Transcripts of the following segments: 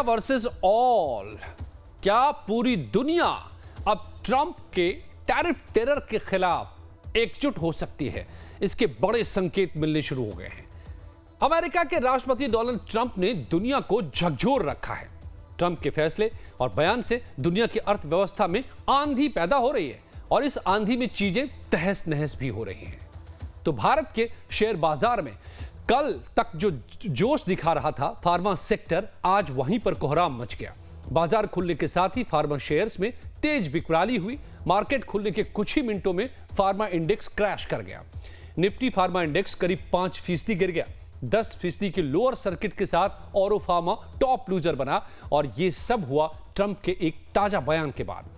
Versus all. क्या पूरी दुनिया अब ट्रंप के टैरिफ टेरर के खिलाफ एकजुट हो सकती है? इसके बड़े संकेत मिलने शुरू हो गए हैं। अमेरिका के राष्ट्रपति डोनाल्ड ट्रंप ने दुनिया को झकझोर रखा है। ट्रंप के फैसले और बयान से दुनिया की अर्थव्यवस्था में आंधी पैदा हो रही है और इस आंधी में चीजें तहस नहस भी हो रही हैं। तो भारत के शेयर बाजार में कल तक जो जोश दिखा रहा था फार्मा सेक्टर, आज वहीं पर कोहराम मच गया। बाजार खुलने के साथ ही फार्मा शेयर्स में तेज बिकवाली हुई। मार्केट खुलने के कुछ ही मिनटों में फार्मा इंडेक्स क्रैश कर गया। निफ्टी फार्मा इंडेक्स करीब 5% गिर गया। 10% के लोअर सर्किट के साथ औरो फार्मा टॉप लूजर बना और यह सब हुआ ट्रंप के एक ताजा बयान के बाद।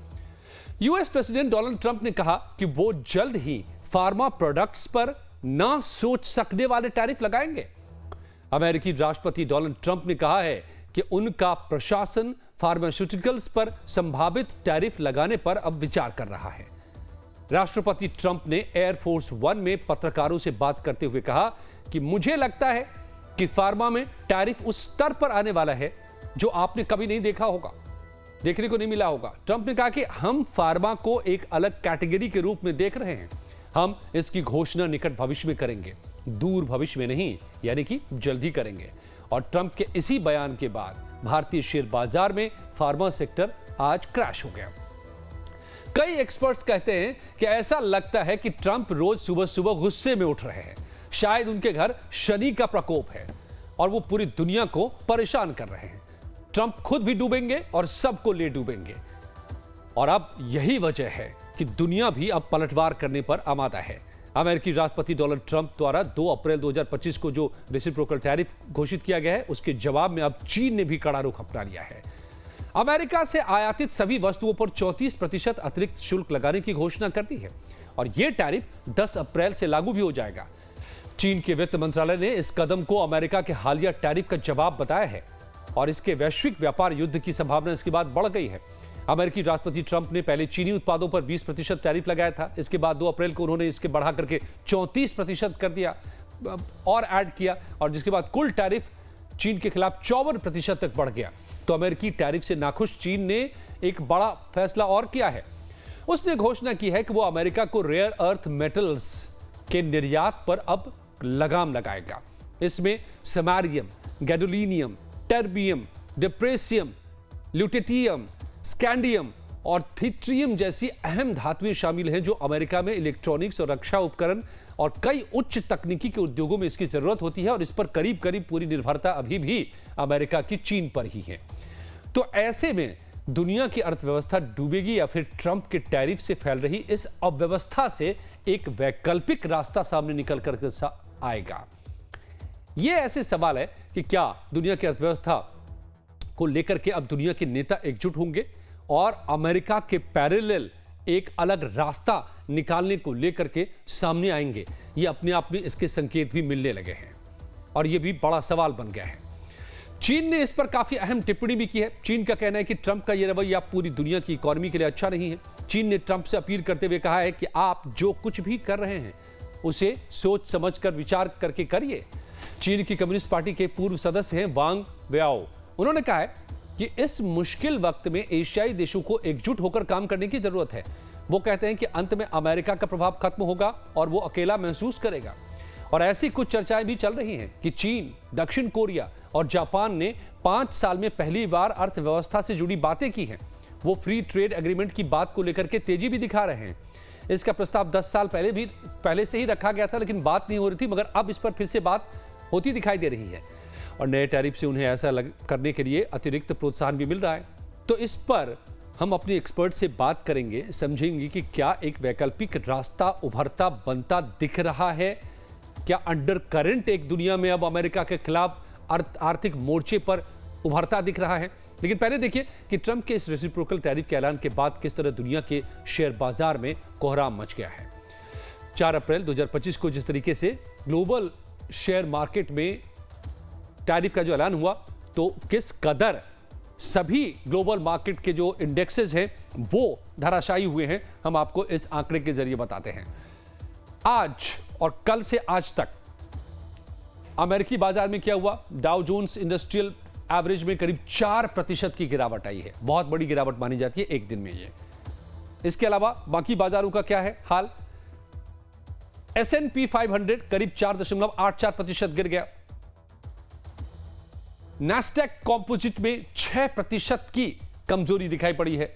यूएस प्रेसिडेंट डोनाल्ड ट्रंप ने कहा कि वो जल्द ही फार्मा प्रोडक्ट्स पर ना सोच सकने वाले टैरिफ लगाएंगे। अमेरिकी राष्ट्रपति डोनाल्ड ट्रंप ने कहा है कि उनका प्रशासन फार्मास्यूटिकल्स पर संभावित टैरिफ लगाने पर अब विचार कर रहा है। राष्ट्रपति ट्रंप ने एयरफोर्स वन में पत्रकारों से बात करते हुए कहा कि मुझे लगता है कि फार्मा में टैरिफ उस स्तर पर आने वाला है जो आपने कभी नहीं देखा होगा, देखने को नहीं मिला होगा। ट्रंप ने कहा कि हम फार्मा को एक अलग कैटेगरी के रूप में देख रहे हैं। हम इसकी घोषणा निकट भविष्य में करेंगे, दूर भविष्य में नहीं, यानी कि जल्दी करेंगे। और ट्रंप के इसी बयान के बाद भारतीय शेयर बाजार में फार्मा सेक्टर आज क्रैश हो गया। कई एक्सपर्ट्स कहते हैं कि ऐसा लगता है कि ट्रंप रोज सुबह सुबह गुस्से में उठ रहे हैं। शायद उनके घर शनि का प्रकोप है और वो पूरी दुनिया को परेशान कर रहे हैं। ट्रंप खुद भी डूबेंगे और सबको ले डूबेंगे। और अब यही वजह है कि दुनिया भी अब पलटवार करने पर आमादा है। अमेरिकी राष्ट्रपति डोनाल्ड ट्रंप द्वारा 2 अप्रैल 2025 को जो रेसिप्रोकल टैरिफ घोषित किया गया है, उसके जवाब में अब चीन ने भी कड़ा रुख अपना लिया है। अमेरिका से आयातित सभी वस्तुओं पर 34% अतिरिक्त शुल्क लगाने की घोषणा कर दी है और यह टैरिफ 10 अप्रैल से लागू भी हो जाएगा। चीन के वित्त मंत्रालय ने इस कदम को अमेरिका के हालिया टैरिफ का जवाब बताया है और इसके वैश्विक व्यापार युद्ध की संभावना इसके बाद बढ़ गई है। अमेरिकी राष्ट्रपति ट्रंप ने पहले चीनी उत्पादों पर 20% टैरिफ लगाया था। इसके बाद 2 अप्रैल को उन्होंने इसके बढ़ा करके 34% कर दिया और ऐड किया और जिसके बाद कुल टैरिफ चीन के खिलाफ 54% तक बढ़ गया। तो अमेरिकी टैरिफ से नाखुश चीन ने एक बड़ा फैसला और किया है। उसने घोषणा की है कि वो अमेरिका को रेयर अर्थ मेटल्स के निर्यात पर अब लगाम लगाएगा। इसमें समारियम, गैडोलिनियम, टर्बियम, डिप्रेसियम, ल्यूटेटियम, स्कैंडियम और थीट्रियम जैसी अहम धातुएं शामिल हैं जो अमेरिका में इलेक्ट्रॉनिक्स और रक्षा उपकरण और कई उच्च तकनीकी के उद्योगों में इसकी जरूरत होती है और इस पर करीब करीब पूरी निर्भरता अभी भी अमेरिका की चीन पर ही है। तो ऐसे में दुनिया की अर्थव्यवस्था डूबेगी या फिर ट्रंप के टैरिफ से फैल रही इस अव्यवस्था से एक वैकल्पिक रास्ता सामने निकल कर आएगा? यह ऐसे सवाल है कि क्या दुनिया की अर्थव्यवस्था को लेकर के अब दुनिया के नेता एकजुट होंगे और अमेरिका के पैरेलल एक अलग रास्ता निकालने को लेकर के सामने आएंगे? ये अपने आप में इसके संकेत भी मिलने लगे हैं और यह भी बड़ा सवाल बन गया है। चीन ने इस पर काफी अहम टिप्पणी भी की है। चीन का कहना है कि ट्रंप का यह रवैया पूरी दुनिया की इकोनॉमी के लिए अच्छा नहीं है। चीन ने ट्रंप से अपील करते हुए कहा है कि आप जो कुछ भी कर रहे हैं उसे सोच समझकर विचार करके करिए। चीन की कम्युनिस्ट पार्टी के पूर्व सदस्य हैं वांग वेओ। उन्होंने कहा है कि इस मुश्किल वक्त में एशियाई देशों को एकजुट होकर काम करने की जरूरत है। वो कहते हैं कि अंत में अमेरिका का प्रभाव खत्म होगा और वो अकेला महसूस करेगा। और ऐसी कुछ चर्चाएं भी चल रही हैं कि चीन, दक्षिण कोरिया और जापान ने 5 साल में पहली बार अर्थव्यवस्था से जुड़ी बातें की हैं। वो फ्री ट्रेड एग्रीमेंट की बात को लेकर के तेजी भी दिखा रहे हैं। इसका प्रस्ताव 10 साल पहले से ही रखा गया था, लेकिन बात नहीं हो रही थी, मगर अब इस पर फिर से बात होती दिखाई दे रही है और नए टैरिफ से उन्हें ऐसा करने के लिए अतिरिक्त प्रोत्साहन भी मिल रहा है। तो इस पर हम अपने एक्सपर्ट से बात करेंगे, समझेंगे कि क्या एक वैकल्पिक रास्ता उभरता बनता दिख रहा है। क्या अंडर करंट एक दुनिया में अब अमेरिका के खिलाफ आर्थिक मोर्चे पर उभरता दिख रहा है। लेकिन पहले देखिए कि ट्रंप के इस रेसिप्रोकल टैरिफ के ऐलान के बाद किस तरह दुनिया के शेयर बाजार में कोहराम मच गया है। 4 अप्रैल 2025 को जिस तरीके से ग्लोबल शेयर मार्केट में टैरिफ का जो ऐलान हुआ, तो किस कदर सभी ग्लोबल मार्केट के जो इंडेक्सेस हैं वो धराशायी हुए हैं, हम आपको इस आंकड़े के जरिए बताते हैं। आज और कल से आज तक अमेरिकी बाजार में क्या हुआ? डाउ जोन्स इंडस्ट्रियल एवरेज में करीब 4% की गिरावट आई है। बहुत बड़ी गिरावट मानी जाती है एक दिन में ये। इसके अलावा बाकी बाजारों का क्या है हाल? S&P 500 करीब 4.84% गिर गया। नैस्डैक कॉम्पोजिट में 6% की कमजोरी दिखाई पड़ी है।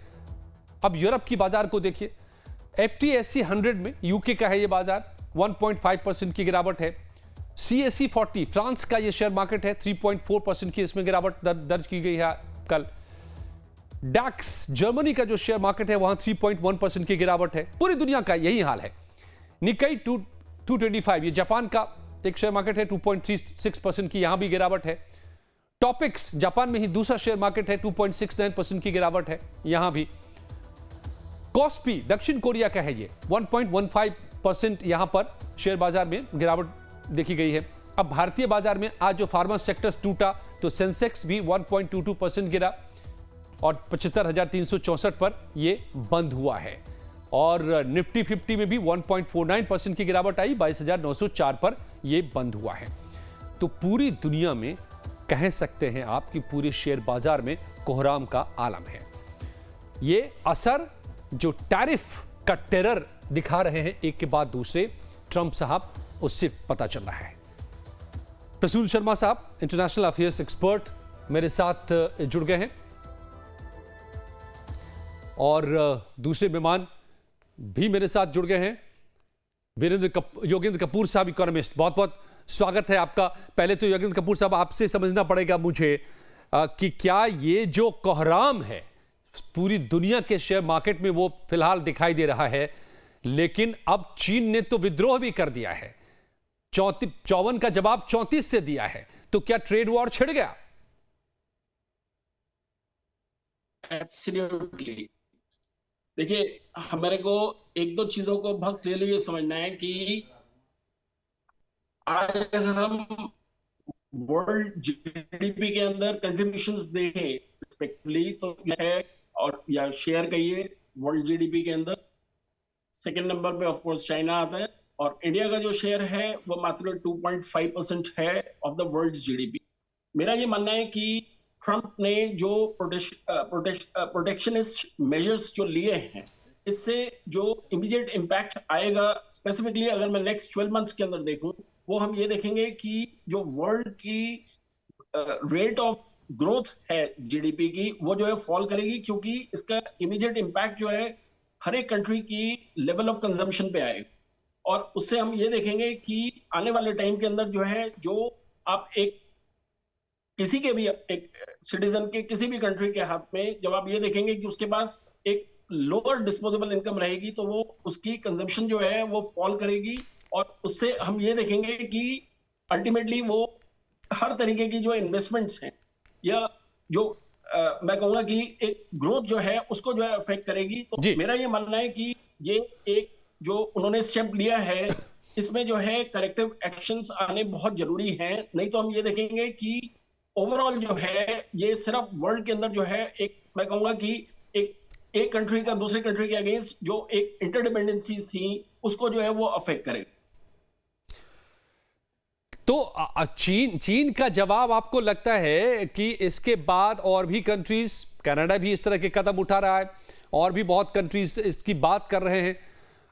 अब यूरोप की बाजार को देखिए। FTSE 100 में, यूके का है ये बाजार, 1.5% की गिरावट है। CAC 40 फ्रांस का ये शेयर मार्केट है, 3.4% की इसमें गिरावट दर्ज की गई है कल। डैक्स जर्मनी का जो शेयर मार्केट है वहां 3.1% की गिरावट है। पूरी दुनिया का यही हाल है। निकाई 225 ये जापान का एक शेयर मार्केट है, 2.36% की यहां भी गिरावट है। टॉपिक्स जापान में ही दूसरा शेयर मार्केट है, 2.69% की गिरावट है यहां भी। कॉस्पी दक्षिण कोरिया का है, ये 1.15% यहां पर शेयर बाजार में गिरावट देखी गई है। अब भारतीय बाजार में आज जो फार्मा सेक्टर टूटा तो सेंसेक्स भी 1.22% गिरा और 75,364 पर ये बंद हुआ है। और निफ्टी 50 में भी 1.49% की गिरावट आई, 22,904 पर ये बंद हुआ है। तो पूरी दुनिया में कह सकते हैं आप कि पूरे शेयर बाजार में कोहराम का आलम है। ये असर जो टैरिफ का टेरर दिखा रहे हैं एक के बाद दूसरे ट्रंप साहब, उससे पता चल रहा है। प्रसून शर्मा साहब इंटरनेशनल अफेयर्स एक्सपर्ट मेरे साथ जुड़ गए हैं और दूसरे मेहमान भी मेरे साथ जुड़ गए हैं। योगेंद्र कपूर साहब इकोनॉमिस्ट, बहुत बहुत स्वागत है आपका। पहले तो योगेंद्र कपूर साहब आपसे समझना पड़ेगा मुझे कि क्या ये जो कोहराम है पूरी दुनिया के शेयर मार्केट में वो फिलहाल दिखाई दे रहा है, लेकिन अब चीन ने तो विद्रोह भी कर दिया है, 54 का जवाब 34 से दिया है, तो क्या ट्रेड वॉर छिड़ गया? एब्सोल्युटली। देखिए, हमारे को एक दो चीजों को बहुत क्लियरली ये समझना है कि आज अगर हम वर्ल्ड जीडीपी के अंदर कंट्रीब्यूशंस देखें रिस्पेक्टिवली तो यह है, और या शेयर कहिए वर्ल्ड जीडीपी के अंदर सेकंड नंबर पे ऑफ कोर्स चाइना आता है और इंडिया का जो शेयर है वो मात्र 2.5% है ऑफ द वर्ल्ड जीडीपी। मेरा ये मानना है कि ट्रंप ने जो प्रोटेक्शनिस्ट मेजर्स जो लिए हैं, इससे जो इमीडिएट इम्पैक्ट आएगा, स्पेसिफिकली अगर मैं नेक्स्ट 12 मंथ्स के अंदर देखूं, वो हम ये देखेंगे कि जो वर्ल्ड की रेट ऑफ ग्रोथ है जीडीपी की, वो जो है फॉल करेगी, क्योंकि इसका इमीडिएट इम्पैक्ट जो है हर एक कंट्री की लेवल ऑफ कंजम्पशन पे आएगा। और उससे हम ये देखेंगे कि आने वाले टाइम के अंदर जो है, जो आप एक किसी के भी एक सिटीजन के किसी भी कंट्री के हाथ में जब आप ये देखेंगे कि उसके पास एक लोअर डिस्पोजेबल इनकम रहेगी, तो वो उसकी कंजम्पशन जो है वो फॉल करेगी। और उससे हम ये देखेंगे कि अल्टीमेटली वो हर तरीके की जो इन्वेस्टमेंट्स हैं या जो मैं कहूंगा कि एक ग्रोथ जो है उसको जो है अफेक्ट करेगी। तो मेरा ये मानना है कि ये एक जो उन्होंने स्टेप लिया है, इसमें जो है करेक्टिव एक्शंस आने बहुत जरूरी हैं। नहीं तो हम ये देखेंगे कि ओवरऑल जो है ये सिर्फ वर्ल्ड के अंदर जो है एक, मैं कहूंगा कि एक कंट्री का दूसरे कंट्री के अगेंस्ट जो एक इंटरडिपेंडेंसीज थी उसको जो है वो अफेक्ट करे। तो चीन का जवाब आपको लगता है कि इसके बाद और भी कंट्रीज, कनाडा भी इस तरह के कदम उठा रहा है और भी बहुत कंट्रीज इसकी बात कर रहे हैं,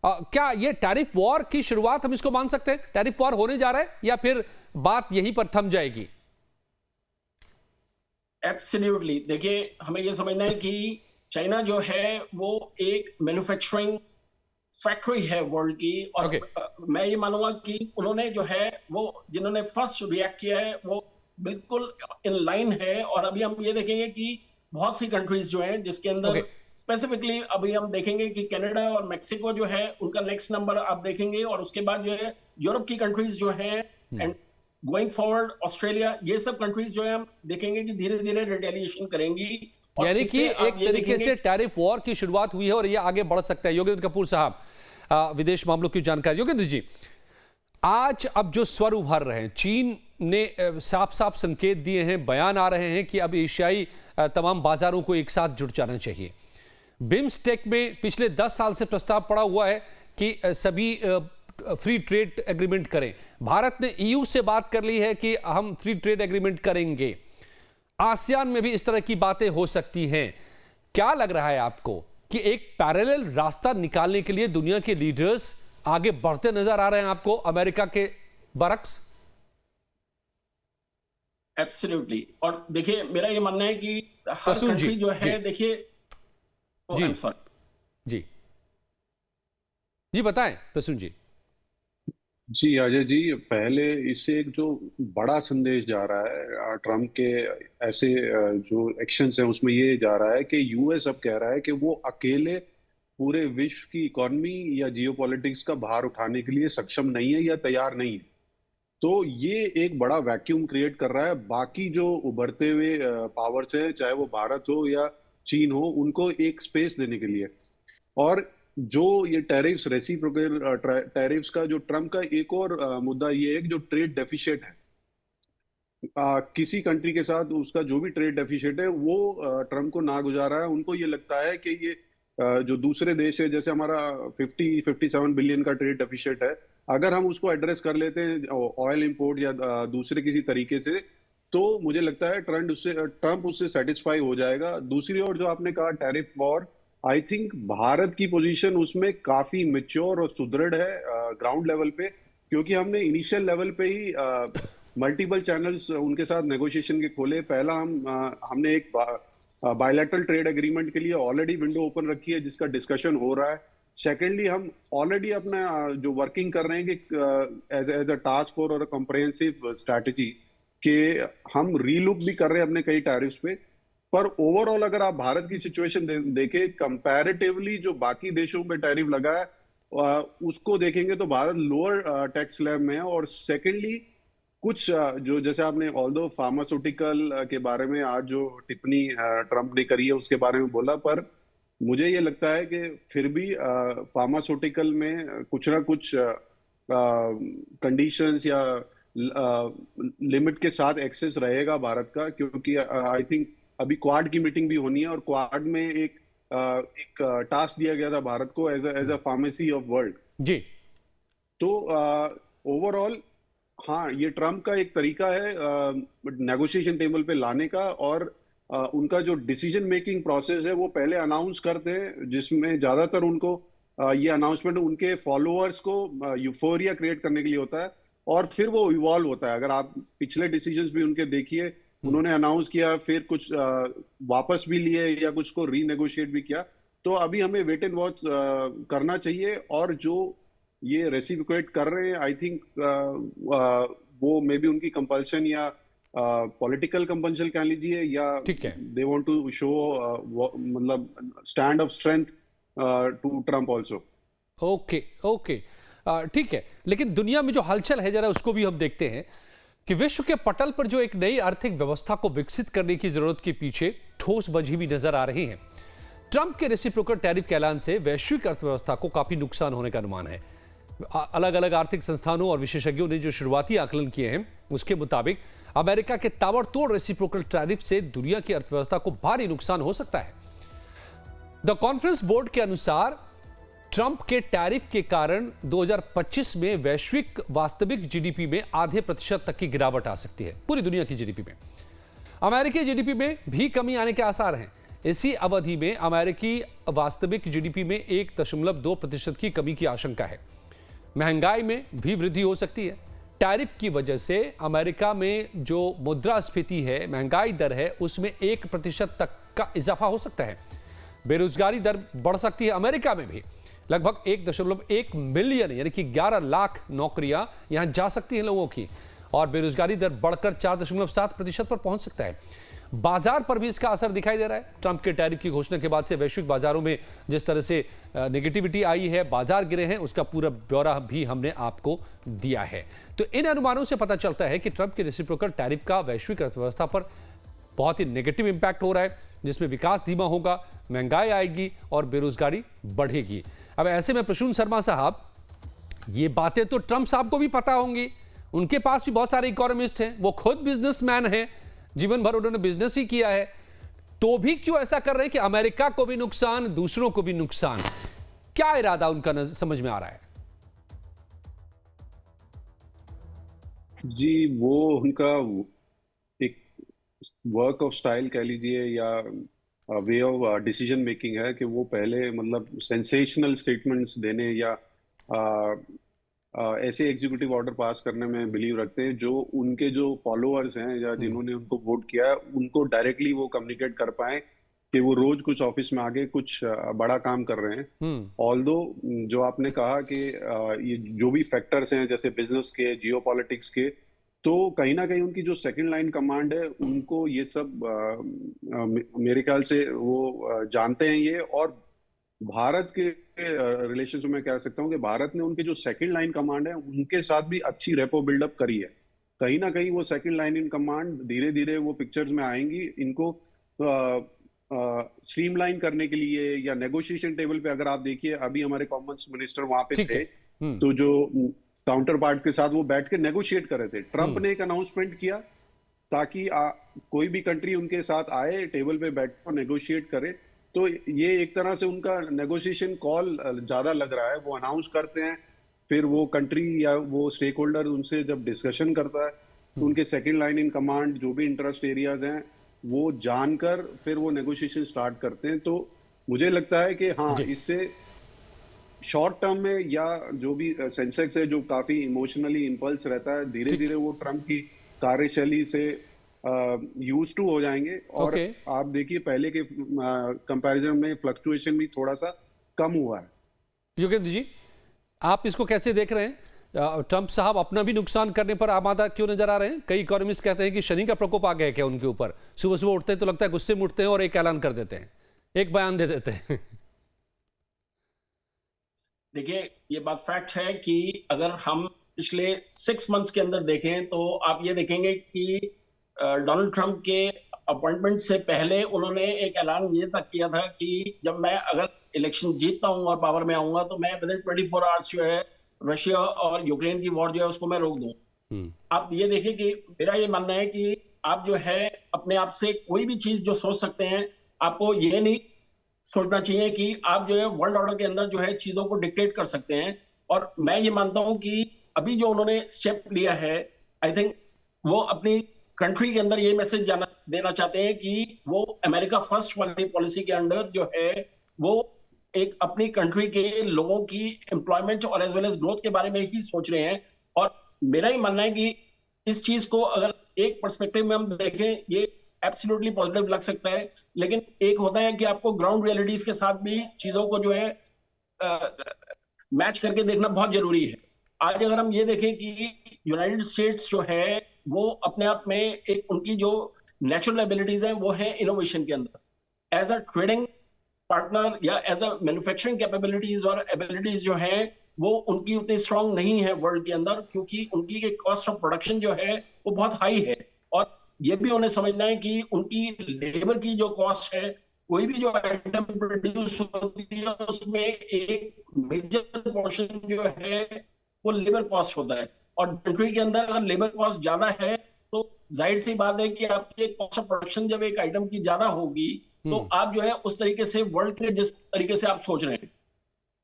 क्या ये टैरिफ वॉर की शुरुआत हम इसको मान सकते हैं? टैरिफ वॉर होने जा रहा है या फिर बात यहीं पर थम जाएगी? एब्सोल्युटली। देखिए, हमें यह समझना है कि चाइना जो है वो एक मैन्युफैक्चरिंग फैक्ट्री है वर्ल्ड की। और मैं ये मानूंगा कि उन्होंने जो है वो जिन्होंने फर्स्ट रिएक्ट किया है वो बिल्कुल इन लाइन है। और अभी हम ये देखेंगे कि बहुत सी कंट्रीज जो हैं जिसके अंदर स्पेसिफिकली अभी हम देखेंगे कि कनाडा और मेक्सिको जो है उनका नेक्स्ट नंबर आप देखेंगे। और उसके बाद जो है यूरोप की कंट्रीज जो है एंड गोइंग फॉरवर्ड ऑस्ट्रेलिया, ये सब कंट्रीज जो है हम देखेंगे कि धीरे धीरे रिटेलिएशन करेंगी। यानी कि एक तरीके से टैरिफ वॉर की शुरुआत हुई है और ये आगे बढ़ सकता है। योगेंद्र कपूर साहब, विदेश मामलों की जानकारी। योगेंद्र जी, आज अब जो स्वर उभर रहे हैं, चीन ने साफ साफ संकेत दिए हैं, बयान आ रहे हैं कि अब एशियाई तमाम बाजारों को एक साथ जुड़ जाना चाहिए। बिम्स्टेक में पिछले 10 साल से प्रस्ताव पड़ा हुआ है कि सभी फ्री ट्रेड एग्रीमेंट करें। भारत ने ईयू से बात कर ली है कि हम फ्री ट्रेड एग्रीमेंट करेंगे। आसियान में भी इस तरह की बातें हो सकती हैं। क्या लग रहा है आपको कि एक पैरेलल रास्ता निकालने के लिए दुनिया के लीडर्स आगे बढ़ते नजर आ रहे हैं आपको अमेरिका के बरक्स? एब्सोल्युटली। और देखिए, मेरा ये मानना है कि हर प्रसून जी, कंट्री जो जी, है, देखिए, आई जी, एम सॉरी। जी, जी बताएं प्रसून जी। जी अजय जी, पहले इससे एक जो बड़ा संदेश जा रहा है ट्रम्प के ऐसे जो एक्शंस हैं उसमें ये जा रहा है कि यूएस अब कह रहा है कि वो अकेले पूरे विश्व की इकोनॉमी या जियोपॉलिटिक्स का भार उठाने के लिए सक्षम नहीं है या तैयार नहीं है। तो ये एक बड़ा वैक्यूम क्रिएट कर रहा है। बाकी जो उभरते हुए पावर्स हैं, चाहे वो भारत हो या चीन हो, उनको एक स्पेस देने के लिए। और जो ये टैरिफ्स, रेसिप्रोकल टैरिफ्स का जो ट्रम्प का एक और मुद्दा ये है कि जो ट्रेड डेफिशिएट है, किसी कंट्री के साथ उसका जो भी ट्रेड डेफिशिएट है वो ट्रम्प को ना गुजारा है। उनको ये लगता है कि ये जो दूसरे देश है, जैसे हमारा 57 बिलियन का ट्रेड डेफिशिएट है, अगर हम उसको एड्रेस कर लेते हैं ऑयल इंपोर्ट या दूसरे किसी तरीके से, तो मुझे लगता है ट्रम्प उससे सेटिस्फाई हो जाएगा। दूसरी ओर जो आपने कहा tariff war, I think Bharat की पोजीशन उसमें काफी मेच्योर और सुदृढ़ है ग्राउंड लेवल पे, क्योंकि हमने इनिशियल लेवल पे ही मल्टीपल चैनल्स उनके साथ नेगोशिएशन के खोले। पहला हमने एक बायलैटरल ट्रेड एग्रीमेंट के लिए ऑलरेडी विंडो ओपन रखी है जिसका डिस्कशन हो रहा है। सेकेंडली, हम ऑलरेडी अपना जो वर्किंग कर रहे हैं कि एज अ टास्क फोर्स और कॉम्प्रिहेंसिव स्ट्रैटेजी के हम रीलुक भी कर रहे हैं अपने कई टैरिफ्स पे। पर ओवरऑल अगर आप भारत की सिचुएशन देखें कंपैरेटिवली, जो बाकी देशों पे टैरिफ लगा है उसको देखेंगे तो भारत लोअर टैक्स स्लैब में है। और सेकेंडली, कुछ जो जैसे आपने ऑल्दो फार्मास्यूटिकल के बारे में आज जो टिप्पणी ट्रम्प ने करी है उसके बारे में बोला, पर मुझे ये लगता है कि फिर भी फार्मास्यूटिकल में कुछ ना कुछ कंडीशंस या लिमिट के साथ एक्सेस रहेगा भारत का, क्योंकि आई थिंक अभी क्वाड की मीटिंग भी होनी है और क्वाड में एक टास्क दिया गया था भारत को as a pharmacy of world जी। तो ओवरऑल हाँ, ये ट्रम्प का एक तरीका है नेगोशिएशन टेबल पे लाने का। और उनका जो डिसीजन मेकिंग प्रोसेस है वो पहले अनाउंस करते हैं, जिसमें ज्यादातर उनको ये अनाउंसमेंट उनके फॉलोअर्स को यूफोरिया क्रिएट करने के लिए होता है और फिर वो इवॉल्व होता है। अगर आप पिछले डिसीजंस भी उनके देखिए, उन्होंने अनाउंस किया, फिर कुछ वापस भी लिए या कुछ को रीनेगोशिएट भी किया। तो अभी हमें वेट एंड वॉच करना चाहिए। और जो ये रेसिप्रोकेट कर रहे हैं, आई थिंक वो मे बी उनकी कंपल्शन या पॉलिटिकल कंपल्शन कह लीजिए, या ठीक है, दे वांट टू शो मतलब stand of strength to Trump also. Okay, okay, ठीक है। लेकिन दुनिया में जो हलचल है जरा उसको भी हम देखते हैं कि विश्व के पटल पर जो एक नई आर्थिक व्यवस्था को विकसित करने की जरूरत के पीछे ठोस वजह भी नजर आ रही है। ट्रंप के रेसिप्रोकल टैरिफ के ऐलान से वैश्विक अर्थव्यवस्था को काफी नुकसान होने का अनुमान है। अलग अलग आर्थिक संस्थानों और विशेषज्ञों ने जो शुरुआती आकलन किए हैं उसके मुताबिक अमेरिका के ताबड़तोड़ रेसिप्रोकल टैरिफ से दुनिया की अर्थव्यवस्था को भारी नुकसान हो सकता है। द कॉन्फ्रेंस बोर्ड के अनुसार ट्रंप के टैरिफ के कारण 2025 में वैश्विक वास्तविक जीडीपी में आधे प्रतिशत तक की गिरावट आ सकती है। पूरी दुनिया की जीडीपी में, अमेरिकी जीडीपी में भी कमी आने के आसार हैं। इसी अवधि में अमेरिकी वास्तविक जीडीपी में 1.2% की कमी की आशंका है। महंगाई में भी वृद्धि हो सकती है। टैरिफ की वजह से अमेरिका में जो मुद्रास्फीति है, महंगाई दर है, उसमें 1% तक का इजाफा हो सकता है। बेरोजगारी दर बढ़ सकती है। अमेरिका में भी लगभग 1.1 मिलियन यानी कि 11 लाख नौकरियां यहां जा सकती हैं लोगों की, और बेरोजगारी दर बढ़कर 4.7% पर पहुंच सकता है। बाजार पर भी इसका असर दिखाई दे रहा है। ट्रंप के टैरिफ की घोषणा के बाद से वैश्विक बाजारों में जिस तरह से नेगेटिविटी आई है, बाजार गिरे हैं, उसका पूरा ब्यौरा भी हमने आपको दिया है। तो इन अनुमानों से पता चलता है कि ट्रंप के रेसिप्रोकल टैरिफ का वैश्विक अर्थव्यवस्था पर बहुत ही नेगेटिव इंपैक्ट हो रहा है, जिसमें विकास धीमा होगा, महंगाई आएगी और बेरोजगारी बढ़ेगी। अब ऐसे में प्रसून शर्मा साहब, ये बातें तो ट्रंप साहब को भी पता होंगी, उनके पास भी बहुत सारे इकोनॉमिस्ट हैं, वो खुद बिजनेसमैन हैं, जीवन भर उन्होंने बिजनेस ही किया है, तो भी क्यों ऐसा कर रहे हैं कि अमेरिका को भी नुकसान, दूसरों को भी नुकसान? क्या इरादा उनका समझ में आ रहा है? जी, वो उनका एक वर्क ऑफ स्टाइल कह लीजिए या वे ऑफ डिसीजन मेकिंग है कि वो पहले मतलब सेंसेशनल स्टेटमेंट्स देने या ऐसे एग्जीक्यूटिव ऑर्डर पास करने में बिलीव रखते हैं जो उनके जो फॉलोअर्स हैं या जिन्होंने उनको वोट किया है उनको डायरेक्टली वो कम्युनिकेट कर पाए कि वो रोज कुछ ऑफिस में आगे कुछ बड़ा काम कर रहे हैं। ऑल्दो जो आपने कहा कि ये जो भी फैक्टर्स हैं जैसे बिजनेस के, जियोपॉलिटिक्स के, तो कहीं ना कहीं उनकी जो सेकंड लाइन कमांड है उनको ये सब मेरे ख्याल से वो जानते हैं ये। और भारत के रिलेशन में मैं कह सकता हूँ कि भारत ने उनके जो सेकंड लाइन कमांड है उनके साथ भी अच्छी रेपो बिल्डअप करी है। कहीं ना कहीं वो सेकंड लाइन इन कमांड धीरे धीरे वो पिक्चर्स में आएंगी। इनको स्ट्रीमलाइन करने के लिए या नेगोशिएशन टेबल पे अगर आप देखिए अभी हमारे कॉमर्स मिनिस्टर वहां पे थे, तो जो काउंटर पार्ट के साथ वो बैठ के नेगोशिएट कर रहे थे। ट्रंप ने एक अनाउंसमेंट किया ताकि कोई भी कंट्री उनके साथ आए, टेबल पे बैठ कर नेगोशिएट करे। तो ये एक तरह से उनका नेगोशिएशन कॉल ज्यादा लग रहा है। वो अनाउंस करते हैं, फिर वो कंट्री या वो स्टेक होल्डर उनसे जब डिस्कशन करता है तो उनके सेकंड लाइन इन कमांड जो भी इंटरेस्ट एरियाज हैं वो जानकर फिर वो नेगोशिएशन स्टार्ट करते हैं। तो मुझे लगता है कि हाँ, इससे शॉर्ट टर्म में या जो भी सेंसेक्स है जो काफी इमोशनली इंपल्स रहता है, धीरे धीरे वो ट्रंप की कार्यशैली से यूज टू हो जाएंगे। और आप देखिए पहले के कंपैरिजन में फ्लक्चुएशन भी थोड़ा सा कम हुआ है। योगेंद्र जी, आप इसको कैसे देख रहे हैं? ट्रंप साहब अपना भी नुकसान करने पर आमादा क्यों नजर आ रहे हैं? कई इकोनॉमिस्ट कहते हैं कि शनि का प्रकोप आ गया क्या उनके ऊपर? सुबह सुबह उठते हैं तो लगता है गुस्से में उठते हैं और एक ऐलान कर देते हैं, एक बयान दे देते हैं। देखिए, ये बात फैक्ट है कि अगर हम पिछले 6 मंथ्स के अंदर देखें तो आप ये देखेंगे कि डोनाल्ड ट्रंप के अपॉइंटमेंट से पहले उन्होंने एक ऐलान ये तक किया था कि जब मैं अगर इलेक्शन जीतता हूं और पावर में आऊंगा तो मैं विदिन 24 आवर्स जो है रशिया और यूक्रेन की वॉर जो है उसको मैं रोक दूं। आप ये देखिए कि मेरा ये मानना है कि आप जो है अपने आप से कोई भी चीज जो सोच सकते हैं, आपको ये नहीं सोचना चाहिए कि आप जो है वर्ल्ड ऑर्डर के अंदर जो है चीजों को डिक्टेट कर सकते हैं। और मैं ये मानता हूं कि अभी जो उन्होंने स्टेप लिया है, आई थिंक वो अपनी कंट्री के अंदर ये मैसेज देना चाहते हैं कि वो अमेरिका फर्स्ट वाली पॉलिसी के अंडर जो है वो एक अपनी कंट्री के लोगों की एम्प्लॉयमेंट और एज वेल एज ग्रोथ के बारे में ही सोच रहे हैं। और मेरा ही मानना है कि इस चीज को अगर एक पर्सपेक्टिव में हम देखें, ये एब्सोल्युटली पॉजिटिव लग सकता है, लेकिन एक होता है कि आपको ग्राउंड रियलिटीज के साथ भी चीजों को जो है मैच करके देखना बहुत जरूरी है। आज अगर हम ये देखें कि यूनाइटेड स्टेट्स जो है वो अपने आप में एक उनकी जो नेचुरल एबिलिटीज हैं वो है इनोवेशन के अंदर। एज अ ट्रेडिंग पार्टनर या एज अ मैन्युफैक्चरिंग कैपेबिलिटीज और एबिलिटीज जो है वो उनकी उतनी स्ट्रांग नहीं है वर्ल्ड के अंदर, क्योंकि उनकी कॉस्ट ऑफ प्रोडक्शन जो है वो बहुत हाई है। और ये भी उन्हें समझना है कि उनकी लेबर की जो कॉस्ट है, कोई भी जो आइटम प्रोड्यूस होती है उसमें एक मेजर पोर्शन जो है वो लेबर कॉस्ट होता है। और कंट्री के अंदर अगर लेबर कॉस्ट ज्यादा है तो जाहिर सी बात है कि आपकी कॉस्ट ऑफ प्रोडक्शन जब एक आइटम की ज्यादा होगी तो आप जो है उस तरीके से वर्ल्ड के जिस तरीके से आप सोच रहे हैं।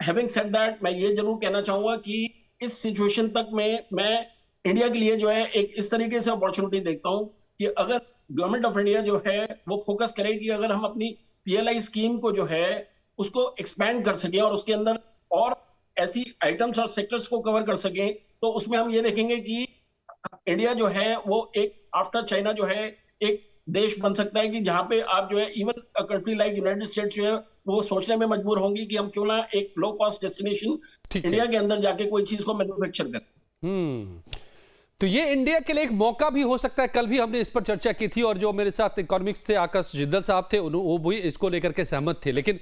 हैविंग सेड दैट, मैं ये जरूर कहना चाहूंगा कि इस सिचुएशन तक में मैं इंडिया के लिए जो है एक इस तरीके से अपॉर्चुनिटी देखता हूं कि अगर गवर्नमेंट ऑफ इंडिया जो है वो फोकस करे कि अगर हम अपनी PLI स्कीम को जो है उसको एक्सपैंड कर सकें और उसके अंदर और ऐसी आइटम्स और सेक्टर्स को कवर कर सकें, तो उसमें हम ये देखेंगे कि इंडिया जो है वो एक आफ्टर चाइना जो है एक देश बन सकता है कि जहां पे आप जो है even country like United states जो है वो सोचने में मजबूर होंगी कि हम क्यों ना एक लो कॉस्ट डेस्टिनेशन इंडिया के अंदर जाके कोई चीज को मैन्युफैक्चर करें। तो ये इंडिया के लिए एक मौका भी हो सकता है। कल भी हमने इस पर चर्चा की थी और जो मेरे साथ इकोनॉमिक्स थे आकाश जिद्दल साहब थे वो भी इसको लेकर के सहमत थे। लेकिन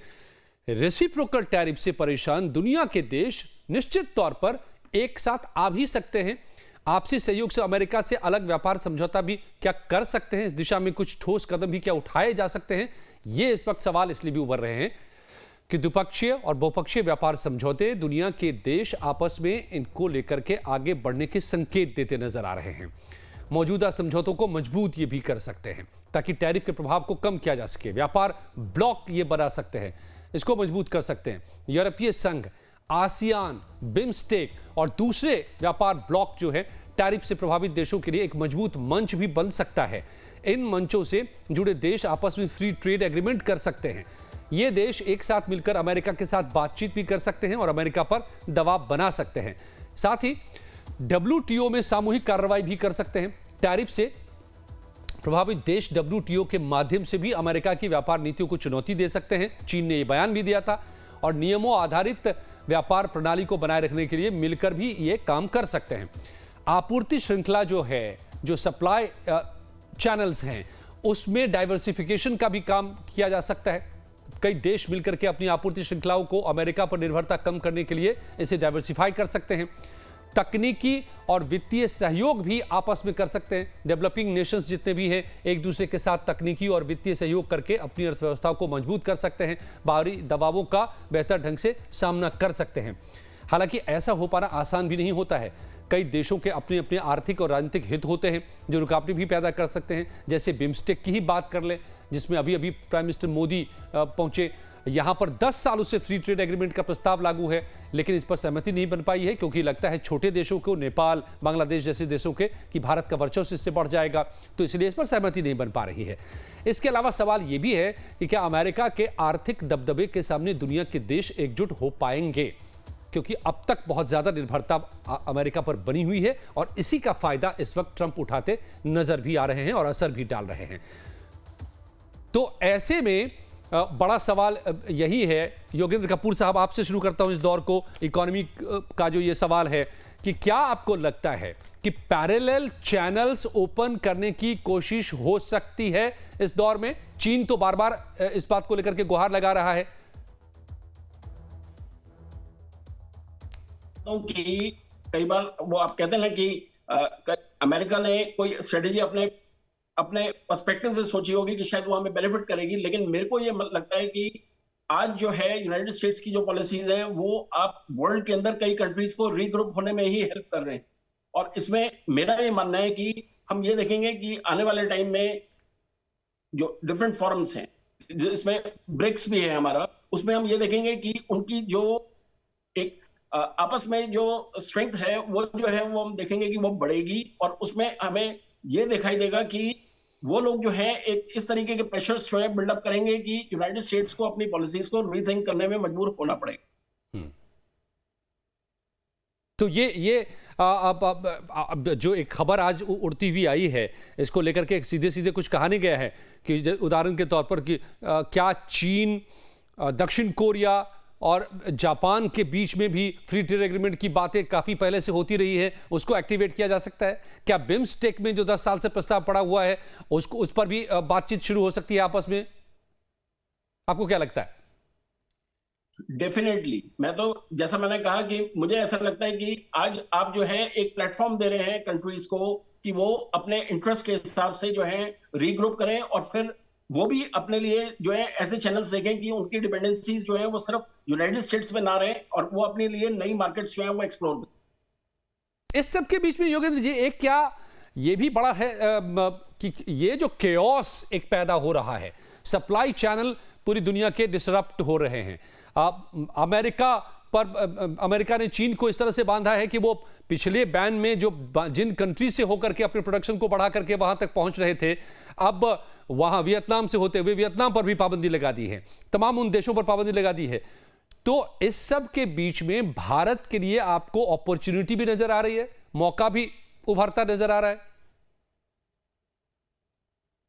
रेसिप्रोकल टैरिफ से परेशान दुनिया के देश निश्चित तौर पर एक साथ आ भी सकते हैं। आपसी सहयोग से अमेरिका से अलग व्यापार समझौता भी क्या कर सकते हैं? इस दिशा में कुछ ठोस कदम भी क्या उठाए जा सकते हैं? ये इस वक्त सवाल इसलिए भी उभर रहे हैं कि द्विपक्षीय और बहुपक्षीय व्यापार समझौते दुनिया के देश आपस में इनको लेकर के आगे बढ़ने के संकेत देते नजर आ रहे हैं। मौजूदा समझौतों को मजबूत ये भी कर सकते हैं ताकि टैरिफ के प्रभाव को कम किया जा सके। व्यापार ब्लॉक ये बना सकते हैं, इसको मजबूत कर सकते हैं। यूरोपीय संघ, आसियान, बिम्स्टेक और दूसरे व्यापार ब्लॉक जो है टैरिफ से प्रभावित देशों के लिए एक मजबूत मंच भी बन सकता है। इन मंचों से जुड़े देश आपस में फ्री ट्रेड एग्रीमेंट कर सकते हैं। ये देश एक साथ मिलकर अमेरिका के साथ बातचीत भी कर सकते हैं और अमेरिका पर दबाव बना सकते हैं। साथ ही WTO में सामूहिक कार्रवाई भी कर सकते हैं। टैरिफ से प्रभावित देश WTO के माध्यम से भी अमेरिका की व्यापार नीतियों को चुनौती दे सकते हैं। चीन ने यह बयान भी दिया था और नियमों आधारित व्यापार प्रणाली को बनाए रखने के लिए मिलकर भी ये काम कर सकते हैं। आपूर्ति श्रृंखला जो है, जो सप्लाई चैनल्स हैं, उसमें डाइवर्सिफिकेशन का भी काम किया जा सकता है। कई देश मिलकर के अपनी आपूर्ति श्रृंखलाओं को अमेरिका पर निर्भरता कम करने के लिए इसे डाइवर्सिफाई कर सकते हैं। तकनीकी और वित्तीय सहयोग भी आपस में कर सकते हैं। डेवलपिंग नेशंस जितने भी हैं, एक दूसरे के साथ तकनीकी और वित्तीय सहयोग करके अपनी अर्थव्यवस्था को मजबूत कर सकते हैं, बाहरी दबावों का बेहतर ढंग से सामना कर सकते हैं। हालांकि ऐसा हो पाना आसान भी नहीं होता है। कई देशों के अपने अपने आर्थिक और राजनीतिक हित होते हैं जो रुकावटें भी पैदा कर सकते हैं। जैसे बिम्स्टेक की ही बात कर लें, जिसमें अभी अभी प्राइम मिनिस्टर मोदी पहुंचे। यहां पर 10 सालों से फ्री ट्रेड एग्रीमेंट का प्रस्ताव लागू है, लेकिन इस पर सहमति नहीं बन पाई है क्योंकि लगता है छोटे देशों को, नेपाल, बांग्लादेश जैसे देशों के, कि भारत का वर्चस्व इससे बढ़ जाएगा, तो इसलिए इस पर सहमति नहीं बन पा रही है। इसके अलावा सवाल यह भी है कि क्या अमेरिका के आर्थिक दबदबे के सामने दुनिया के देश एकजुट हो पाएंगे, क्योंकि अब तक बहुत ज्यादा निर्भरता अमेरिका पर बनी हुई है और इसी का फायदा इस वक्त ट्रंप उठाते नजर भी आ रहे हैं और असर भी डाल रहे हैं। तो ऐसे में बड़ा सवाल यही है। योगेंद्र कपूर साहब, आपसे शुरू करता हूं इस दौर को। इकोनॉमी का जो ये सवाल है कि क्या आपको लगता है कि पैरेलल चैनल्स ओपन करने की कोशिश हो सकती है इस दौर में? चीन तो बार बार इस बात को लेकर के गुहार लगा रहा है। कि कई बार वो आप कहते हैं ना कि अमेरिका ने कोई स्ट्रेटेजी अपने पर्सपेक्टिव से सोची होगी कि शायद वो हमें बेनिफिट करेगी, लेकिन मेरे को ये लगता है कि आज जो है यूनाइटेड स्टेट्स की जो पॉलिसीज हैं वो आप वर्ल्ड के अंदर कई कंट्रीज को रीग्रुप होने में ही हेल्प कर रहे हैं। और इसमें मेरा ये मानना है कि हम ये देखेंगे कि आने वाले टाइम में जो डिफरेंट फॉरम्स हैं, जिसमें ब्रिक्स भी है हमारा, उसमें हम ये देखेंगे कि उनकी जो एक आपस में जो स्ट्रेंथ है वो जो है वो हम देखेंगे कि वो बढ़ेगी। और उसमें हमें ये दिखाई देगा कि वो लोग जो है एक इस तरीके के प्रेशर्स जो है बिल्डअप करेंगे कि यूनाइटेड स्टेट्स को अपनी पॉलिसीज को रीथिंक करने में मजबूर होना पड़ेगा। तो ये अब जो एक खबर आज उड़ती हुई आई है, इसको लेकर के सीधे सीधे कुछ कहा नहीं गया है कि उदाहरण के तौर पर कि क्या चीन, दक्षिण कोरिया और जापान के बीच में भी फ्री ट्रेड एग्रीमेंट की बातें काफी पहले से होती रही है, उसको एक्टिवेट किया जा सकता है? क्या बिम्स्टेक में जो 10 साल से प्रस्ताव पड़ा हुआ है उसको, उस पर भी बातचीत शुरू हो सकती है आपस में? आपको क्या लगता है? डेफिनेटली। मैं तो जैसा मैंने कहा कि मुझे ऐसा लगता है कि आज आप जो है एक प्लेटफॉर्म दे रहे हैं कंट्रीज को कि वो अपने इंटरेस्ट के हिसाब से जो है रीग्रुप करें और फिर वो भी अपने लिए जो है ऐसे चैनल्स देखें कि उनकी डिपेंडेंसीज जो है वो सिर्फ यूनाइटेड स्टेट्स में ना रहे और वो अपने लिए नई मार्केट्स जो है वो एक्सप्लोर करें। इस सब के बीच में योगेंद्र जी, एक क्या ये भी बड़ा है कि ये जो केओस एक पैदा हो रहा है, सप्लाई चैनल पूरी दुनिया के डिसरप्ट हो रहे हैं। अमेरिका ने चीन को इस तरह से बांधा है कि वो पिछले बैन में जो जिन कंट्री से होकर के अपने प्रोडक्शन को बढ़ा करके वहां तक पहुंच रहे थे, अब वहां वियतनाम से होते हुए वियतनाम पर भी पाबंदी लगा दी है, तमाम उन देशों पर पाबंदी लगा दी है। तो इस सब के बीच में भारत के लिए आपको अपॉर्चुनिटी भी नजर आ रही है, मौका भी उभरता नजर आ रहा है?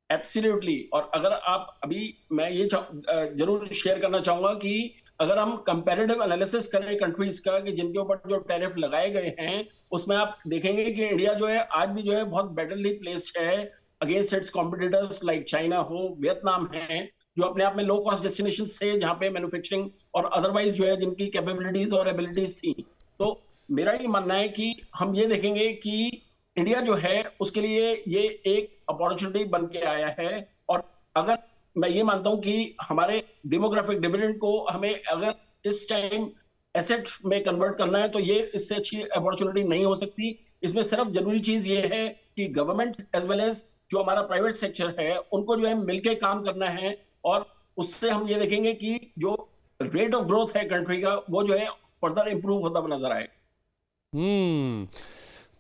एब्सोल्युटली। और अगर आप अभी, मैं ये जरूर शेयर करना चाहूंगा कि अगर हम कंपैरेटिव एनालिसिस करें कंट्रीज का कि जिनके ऊपर जो टैरिफ लगाए गए हैं, उसमें आप देखेंगे कि इंडिया जो है आज भी जो है बहुत बेटरली प्लेस्ड है against it's competitors like China हो, वियतनाम है, जो अपने आप में लो कॉस्ट डेस्टिनेशन थे जहां पे मैन्युफैक्चरिंग और अदरवाइज जो है जिनकी कैपेबिलिटीज और एबिलिटीज थी। तो मेरा ये मानना है कि हम ये देखेंगे कि इंडिया जो है उसके लिए ये एक अपॉर्चुनिटी बन के आया है। और अगर मैं ये मानता हूं कि हमारे डेमोग्राफिक डिविडेंड को हमें अगर इस टाइम एसेट में कन्वर्ट करना है तो ये इससे अच्छी अपॉर्चुनिटी नहीं हो सकती। इसमें सिर्फ जरूरी चीज ये है कि गवर्नमेंट एज वेल एज जो हमारा प्राइवेट सेक्टर है उनको जो है मिलकर काम करना है और उससे हम ये देखेंगे कि जो रेट ऑफ ग्रोथ है कंट्री का वो जो है फर्दर इंप्रूव होता नजर आए।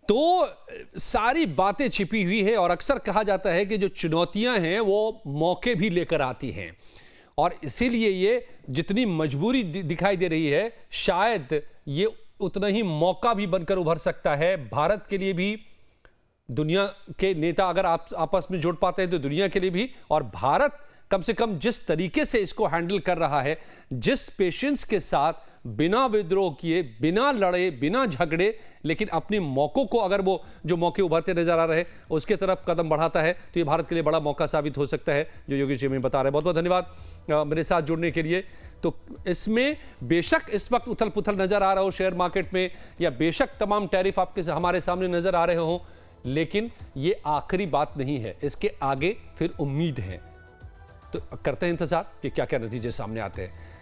तो सारी बातें छिपी हुई है और अक्सर कहा जाता है कि जो चुनौतियां हैं वो मौके भी लेकर आती हैं और इसीलिए ये जितनी मजबूरी दिखाई दे रही है, शायद ये उतना ही मौका भी बनकर उभर सकता है भारत के लिए भी। दुनिया के नेता अगर आप आपस में जुड़ पाते हैं तो दुनिया के लिए भी, और भारत कम से कम जिस तरीके से इसको हैंडल कर रहा है, जिस पेशेंस के साथ, बिना विद्रोह किए, बिना लड़े, बिना झगड़े, लेकिन अपने मौकों को, अगर वो जो मौके उभरते नजर आ रहे उसके तरफ कदम बढ़ाता है, तो ये भारत के लिए बड़ा मौका साबित हो सकता है, जो योगेश जी में बता रहे हैं। बहुत बहुत धन्यवाद मेरे साथ जुड़ने के लिए। तो इसमें बेशक इस वक्त उथल पुथल नजर आ रहा हो शेयर मार्केट में, या बेशक तमाम टैरिफ आपके हमारे सामने नजर आ रहे हों, लेकिन ये आखिरी बात नहीं है, इसके आगे फिर उम्मीद है। तो करते हैं इंतजार कि क्या क्या नतीजे सामने आते हैं।